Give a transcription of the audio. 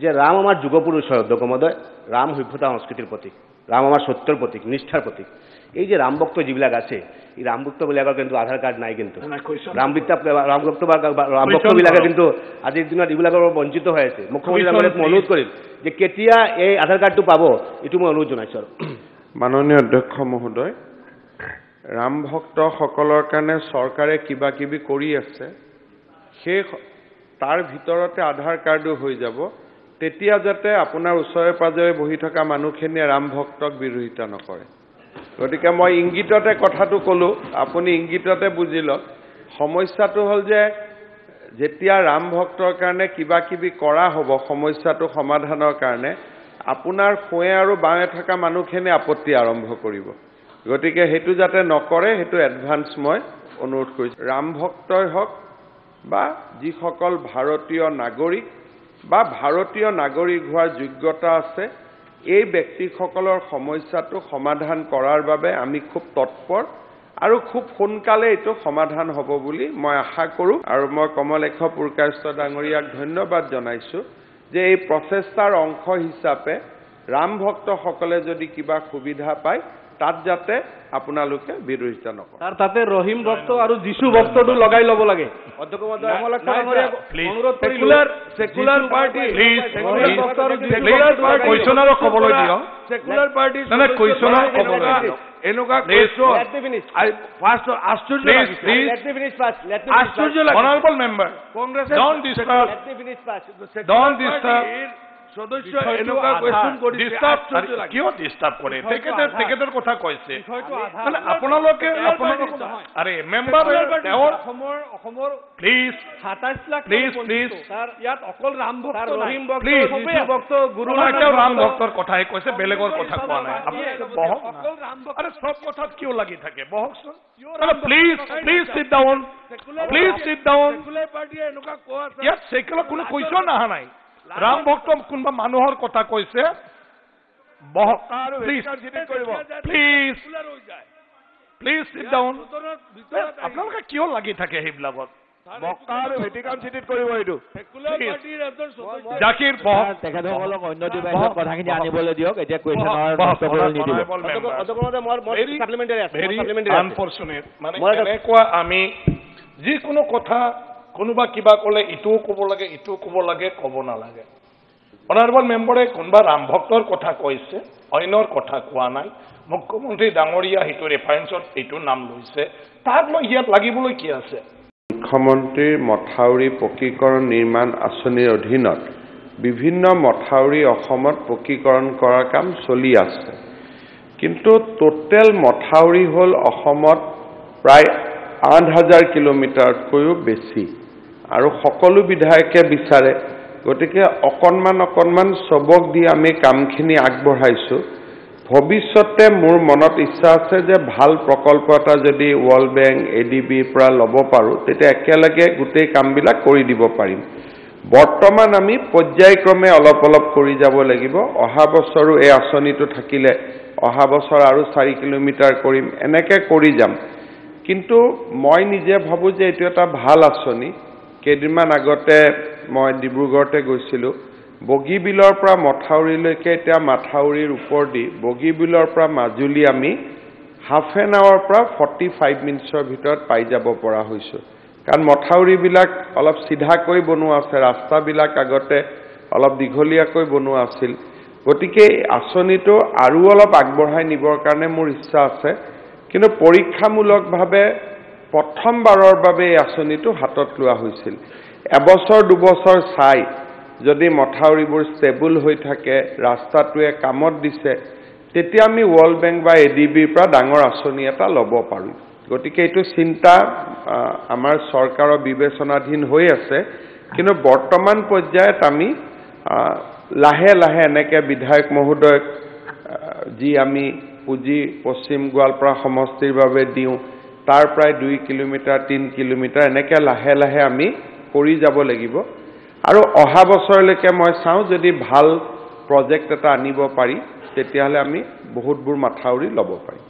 যে রাম আমার যুগপুরুষ হয় অধ্যক্ষ মহোদয়, রাম সভ্যতা সংস্কৃতির প্রতীক, রাম আমার সত্যর প্রতীক, নিষ্ঠার প্রতীক। এই যে রামভক্ত যিবিলাক আছে, এই ৰামভক্তবিলাকৰ কিন্তু আধাৰ কাৰ্ড নাই, কিন্তু ৰামভক্তবিলাকে কিন্তু আজিৰ দিনত এইবিলাকৰ বঞ্চিত হৈ আছে। মুখ্যমন্ত্ৰী ডাঙৰীয়াক মই অনুৰোধ কৰিম যে কেতিয়া এই আধাৰ কাৰ্ডটো পাব, এইটো মই অনুৰোধ জনাইছোঁ। আৰু মাননীয় অধ্যক্ষ মহোদয়, ৰাম ভক্তসকলৰ কাৰণে চৰকাৰে কিবা কিবি কৰি আছে, সেই তাৰ ভিতৰতে আধাৰ কাৰ্ডো হৈ যাব, তেতিয়া যাতে আপোনাৰ ওচৰে পাজৰে বহি থকা মানুহখিনিয়ে ৰাম ভক্তক বিৰোধিতা নকৰে। গতিকে মই ইংগিততে কথাটো ক'লোঁ, আপুনি ইংগিততে বুজি লওক। সমস্যাটো হ'ল যে যেতিয়া ৰাম ভক্তৰ কাৰণে কিবা কিবি কৰা হ'ব সমস্যাটো সমাধানৰ কাৰণে, আপোনাৰ সোঁৱে আৰু বাৱে থকা মানুহখিনিয়ে আপত্তি আৰম্ভ কৰিব। গতিকে সেইটো যাতে নকৰে, সেইটো এডভান্স মই অনুৰোধ কৰিছোঁ। ৰাম ভক্তই হওক বা যিসকল ভাৰতীয় নাগৰিক বা ভাৰতীয় নাগৰিক হোৱাৰ যোগ্যতা আছে, এই ব্যক্তিসকলৰ সমস্যাটো সমাধান কৰাৰ বাবে আমি খুব তৎপৰ আৰু খুব সোনকালে এইটো সমাধান হ'ব বুলি মই আশা কৰোঁ। আৰু মই কমলেশ পুৰকায়স্থ ডাঙৰীয়াক ধন্যবাদ জনাইছোঁ যে এই প্ৰচেষ্টাৰ অংশ হিচাপে ৰাম ভক্তসকলে যদি কিবা সুবিধা পায়, তাত যাতে আপোনালোকে বিৰোধিতা নকৰে। আৰু তাতে ৰহিম ভক্ত আৰু যীশু ভক্তটো লগাই ল'ব লাগে। সেকুলাৰ পাৰ্টি কুৱেশ্যনাৰো ক'বলৈ দিয়ক। সেকুলাৰ পাৰ্টি এনেকুৱা আশ্চৰ্য লাগে। অনাৰেবল মেম্বাৰ, কংগ্ৰেছে সদস্য এনেকুৱা কুৱেশ্যন কৰিছে, কিয় ডিষ্টাৰ্ব কৰে? তেখেতৰ কথা কৈছে, মানে আপোনালোকে আৰে মেম্বাৰ অসমৰ প্লিজ 27 লাখ প্লিজ ইয়াত অকল ৰাম ভক্ত ৰহিম ভক্ত গুৰু ৰাম ভক্তৰ কথাই কৈছে, বেলেগৰ কথা কোৱা নাই। বহক, আৰে চব কথাত কিয় লাগি থাকে? বহকচোন please, please sit down, please sit down. ইয়াত সেকুলাৰ কোনো কুৱেশ্যন অহা নাই। ৰাম ভক্ত কোনোবা মানুহৰ কথা কৈছে, বহক please, please please sit down. আপোনালোকে কিয় লাগি থাকে সেইবিলাকত? জাকিৰ বহক, তেখেতসকলক অন্য ডিভাইচত কথাখিনি আনিবলৈ দিয়ক। এতিয়া আনফৰ্চুনেট মানে এনেকুৱা, আমি যিকোনো কথা কোনোবা কিবা ক'লে ইটোও ক'ব লাগে, ইটোও ক'ব লাগে, ক'ব নালাগে। অনাৰেবল মেম্বাৰে কোনোবা ৰাম ভক্তৰ কথা কৈছে, অন্যৰ কথা কোৱা নাই। মুখ্যমন্ত্ৰী ডাঙৰীয়া সেইটো ৰেফাৰেঞ্চত এইটো নাম লৈছে, তাত মই ইয়াত লাগিবলৈ কি আছে? মুখ্যমন্ত্ৰীৰ মথাউৰি পকীকৰণ নিৰ্মাণ আঁচনিৰ অধীনত বিভিন্ন মথাউৰি অসমত পকীকৰণ কৰাৰ কাম চলি আছে, কিন্তু টোটেল মথাউৰি হ'ল অসমত প্ৰায় 8,000 কিলোমিটাৰতকৈও বেছি। আৰু সকলো বিধায়কে বিচাৰে, গতিকে অকণমান চবক দি আমি কামখিনি আগবঢ়াইছোঁ। ভৱিষ্যতে মোৰ মনত ইচ্ছা আছে যে ভাল প্ৰকল্প এটা যদি ৱৰ্ল্ড বেংক ADBৰ পৰা ল'ব পাৰোঁ, তেতিয়া একেলগে গোটেই কামবিলাক কৰি দিব পাৰিম। বৰ্তমান আমি পৰ্যায়ক্ৰমে অলপ কৰি যাব লাগিব। অহা বছৰো এই আঁচনিটো থাকিলে অহা বছৰ আৰু 4 কিলোমিটাৰ কৰিম, এনেকৈ কৰি যাম। কিন্তু মই নিজে ভাবোঁ যে এইটো এটা ভাল আঁচনি। কেইদিনমান আগতে মই ডিব্ৰুগড়তে গৈছিলোঁ। বগীবিলৰ পৰা মথাউৰিলৈকে এতিয়া মাথাউৰিৰ ওপৰেদি বগীবিলৰ পৰা মাজুলী আমি হাফ এন আৱাৰৰ পৰা 45 মিনিটছৰ ভিতৰত পাই যাব পৰা হৈছোঁ। কাৰণ মথাউৰিবিলাক অলপ চিধাকৈ বনোৱা আছে, ৰাস্তাবিলাক আগতে অলপ দীঘলীয়াকৈ বনোৱা আছিল। গতিকে আঁচনিটো আৰু অলপ আগবঢ়াই নিবৰ কাৰণে মোৰ ইচ্ছা আছে, কিন্তু পৰীক্ষামূলকভাৱে প্ৰথমবাৰৰ বাবে এই আঁচনিটো হাতত লোৱা হৈছিল। এবছৰ দুবছৰ চাই যদি মথাউৰিবোৰ ষ্টেবল হৈ থাকে, ৰাস্তাটোৱে কামত দিছে, তেতিয়া আমি ৱৰ্ল্ড বেংক বা ADBৰ পৰা ডাঙৰ আঁচনি এটা ল'ব পাৰোঁ। গতিকে এইটো চিন্তা আমাৰ চৰকাৰৰ বিবেচনাধীন হৈ আছে, কিন্তু বৰ্তমান পৰ্যায়ত আমি লাহে লাহে এনেকৈ বিধায়ক মহোদয়ক যি আমি পুঁজি পশ্চিম গোৱালপাৰা সমষ্টিৰ বাবে দিওঁ, তাৰ প্ৰায় 2 কিলোমিটাৰ 3 কিলোমিটাৰ এনেকৈ লাহে লাহে আমি কৰি যাব লাগিব। আৰু অহা বছৰলৈকে মই চাওঁ যদি ভাল প্ৰজেক্ট এটা আনিব পাৰি, তেতিয়াহ'লে আমি বহুতবোৰ মাথাউৰি ল'ব পাৰিম।